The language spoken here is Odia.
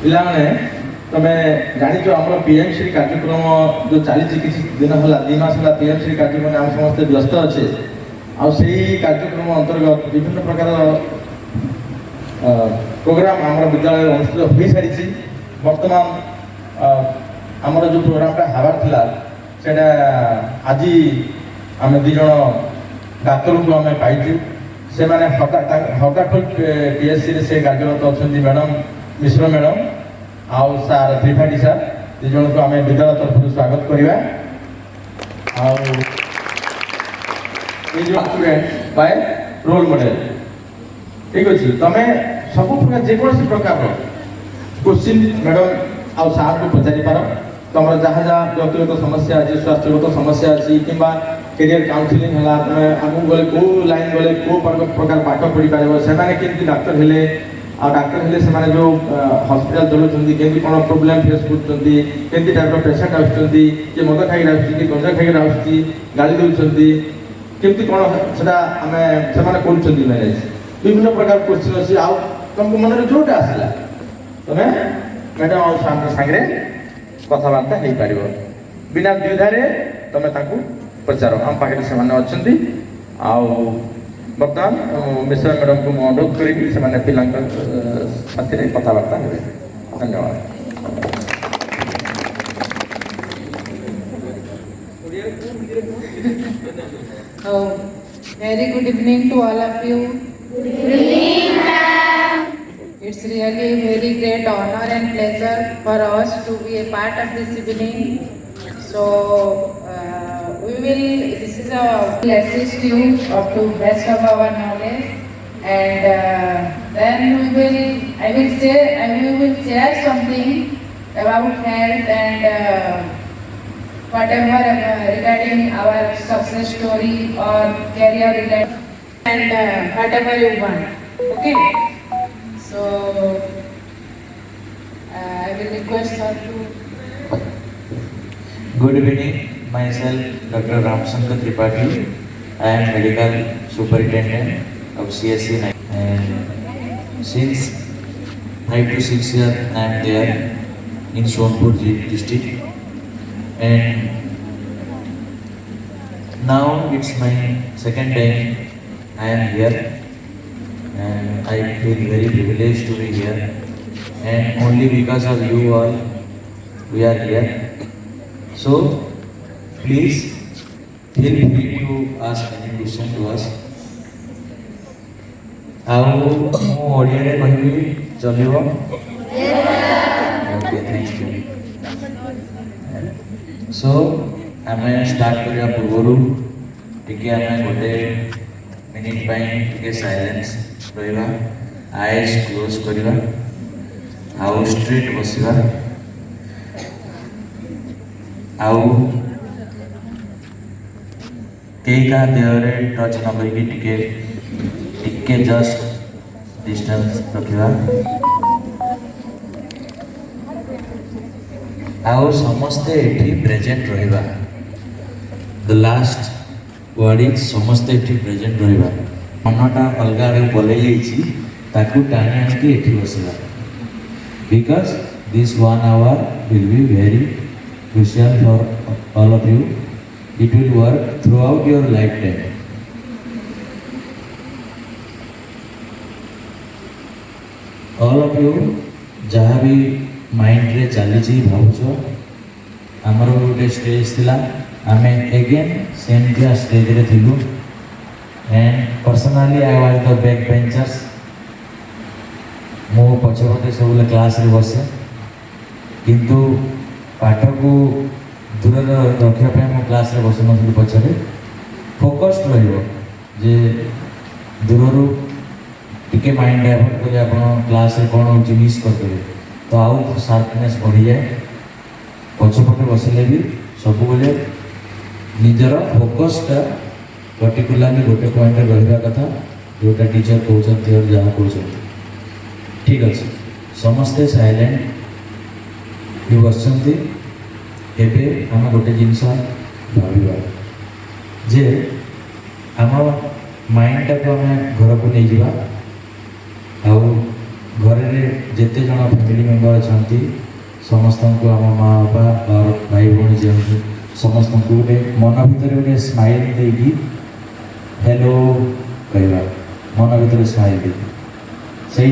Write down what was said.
ପିଲାମାନେ ତମେ ଜାଣିଛ ଆମର ପିଏମ୍ସି କାର୍ଯ୍ୟକ୍ରମ ଯେଉଁ ଚାଲିଛି କିଛି ଦିନ ହେଲା 2 ମାସ ହେଲା ପିଏମ୍ସି କାର୍ଯ୍ୟକ୍ରମ ଆମେ ସମସ୍ତେ ବ୍ୟସ୍ତ ଅଛେ ଆଉ ସେଇ କାର୍ଯ୍ୟକ୍ରମ ଅନ୍ତର୍ଗତ ବିଭିନ୍ନ ପ୍ରକାର ପ୍ରୋଗ୍ରାମ ଆମର ବିଦ୍ୟାଳୟରେ ଅନୁଷ୍ଠିତ ହୋଇସାରିଛି। ବର୍ତ୍ତମାନ ଆମର ଯେଉଁ ପ୍ରୋଗ୍ରାମଟା ହେବାର ଥିଲା ସେଇଟା ଆଜି ଆମେ 2 ଜଣ ଡାକ୍ତରଙ୍କୁ ଆମେ ପାଇଛୁ। ସେମାନେ ହକାଖୋଲ ପିଏଚ୍ସିରେ ସେ କାର୍ଯ୍ୟରତ ଅଛନ୍ତି ମ୍ୟାଡ଼ାମ୍ ମିଶ୍ର ମ୍ୟାଡ଼ାମ୍ ଆଉ ସାର୍ ତ୍ରିପାଠୀ ସାର୍ 2 ଜଣଙ୍କୁ ଆମେ ବିଦ୍ୟାଳୟ ତରଫରୁ ସ୍ୱାଗତ କରିବା। ଆଉ ଏଇ ଯେଉଁ ଷ୍ଟୁଡେଣ୍ଟ ବାଏ ରୋଲ୍ ମଡେଲ୍ ଠିକ୍ ଅଛି। ତମେ ସବୁ ପ୍ରକାର ଯେକୌଣସି ପ୍ରକାରର କୋଶ୍ଚିନ୍ ମ୍ୟାଡ଼ାମ୍ ଆଉ ସାର୍ଙ୍କୁ ପଚାରି ପାର। ତମର ଯାହା ଯାହା ବ୍ୟକ୍ତିଗତ ସମସ୍ୟା ଅଛି ସ୍ୱାସ୍ଥ୍ୟଗତ ସମସ୍ୟା ଅଛି କିମ୍ବା କ୍ୟାରିୟର କାଉନସିଲିଂ ହେଲା ତମେ ଆଗକୁ ଗଲେ କେଉଁ ଲାଇନ୍ ଗଲେ କେଉଁ ପ୍ରକାର ପାଠ ପଢ଼ିପାରିବ ସେମାନେ କେମିତି ଡାକ୍ତର ହେଲେ ଆଉ ଡାକ୍ତର ହେଲେ ସେମାନେ ଯେଉଁ ହସ୍ପିଟାଲ ଚଲାଉଛନ୍ତି କେମିତି କ'ଣ ପ୍ରୋବ୍ଲେମ୍ ଫେସ୍ କରୁଛନ୍ତି କେମିତି ଟାଇପ୍ର ପେସେଣ୍ଟ ଆସୁଛନ୍ତି କିଏ ମଦ ଖାଇକି ଆସୁଛି କିଏ ଗଞ୍ଜା ଖାଇକି ଆସୁଛି ଗାଳି ଦେଉଛନ୍ତି କେମିତି କ'ଣ ସେଟା ଆମେ ସେମାନେ କରୁଛନ୍ତି ମ୍ୟାନେଜ୍ ବିଭିନ୍ନ ପ୍ରକାର କୋଶ୍ଚିନ୍ ଅଛି। ଆଉ ତମକୁ ମନରେ ଯେଉଁଟା ଆସିଲା ତମେ ମ୍ୟାଡ଼ାମ୍ ଆଉ ସାର୍ଙ୍କ ସାଙ୍ଗରେ କଥାବାର୍ତ୍ତା ହେଇପାରିବ ବିନା ଦ୍ୱିଧାରେ ତମେ ତାଙ୍କୁ ପଚାର। ଆମ ପାଖରେ ସେମାନେ ଅଛନ୍ତି। ଆଉ ବର୍ତ୍ତମାନ ମିଶ୍ର ମ୍ୟାଡ଼ାମଙ୍କୁ ମୁଁ ଅନୁରୋଧ କରିବି ସେମାନେ ପିଲାଙ୍କ ସାଥିରେ କଥାବାର୍ତ୍ତା ହେବେ। ଧନ୍ୟବାଦ। Very good evening to all of you. Good evening, ma'am. It's really a very great honor and pleasure for us to be a part of this evening. So this is a will assist you up to best of our knowledge, and then I will share something about health and whatever regarding our success story or career related and whatever you want. Okay. So I will request her to. Good evening, myself Dr. Ramshankar Tripathi. I am medical superintendent of CSC and since 5 to 6 years I am there in Sonpur district and now it's my second time I am here and I feel very privileged to be here and only because of you all we are here. So please feel free to ask any question to us. ଆଉ ମୁଁ ଓଡ଼ିଆରେ କହିବି ଚଳିବ? Okay thank you. ସୋ ଆମେ ଷ୍ଟାର୍ଟ କରିବା ପୂର୍ବରୁ ଟିକେ ଆମେ 1 ମିନିଟ୍ ପାଇଁ ଟିକେ ସାଇଲେନ୍ସ ରହିବା ଆଇଜ୍ କ୍ଲୋଜ୍ କରିବା ଆଉ ଷ୍ଟ୍ରେଟ୍ ବସିବା ଆଉ କେହି କାହା ଦେହରେ ଟଚ୍ ନ କରିକି ଟିକେ ଜଷ୍ଟ ଡିଷ୍ଟାନ୍ସ ରଖିବା ଆଉ ସମସ୍ତେ ଏଠି ପ୍ରେଜେଣ୍ଟ ରହିବା। ଦ ଲାଷ୍ଟ ୱାର୍ଡ ଇଜ୍ ସମସ୍ତେ ଏଠି ପ୍ରେଜେଣ୍ଟ ରହିବା। ମନଟା ଅଲଗା ଆଡ଼କୁ ପଳେଇ ଯାଇଛି ତାକୁ ଟାଣି ଆଣିକି ଏଠି ବସିବା because this 1 hour will be very crucial for all of you. It will work throughout your lifetime. All of you जहाँ भी माइंड रे चली भावुच आमर गोटे स्टेज थिला आमे अगेन सेम क्लास स्टेज रे थिलु and personally I was the back benchers मो पछपटे सब क्लास रे बसे किंतु पाठ को दूर रखापी मो क्लास रे बस नी पछरे फोकस्ड रहिबो जे दूर टिके माइंड डाइवर्ट करे आप क्लास रे कौन हो मिस करदेवे तो आउ शार्पनेस बढ़ी जाए पछपटे बसले भी सब बेले निजर फोकसटा पर्टिकुलाली गोटे पॉइंट रहा कथा जोटा टीचर कहते और जहाँ कहते ठीक अच्छे समस्ते साइलेंट भी बसते एबे आम गोटे जिनस भाविबा जे आम माइंडटा को आम घर को नहीं जावा आउ घरे परिवार जिते जन फैमिली मेंबर अच्छा समस्त को आम माँ बापा और भाई भौणी जी समस्त को गोटे मन भितर गोटे स्माइल देगी हेलो कहवा मन भितर स्माइल देगी से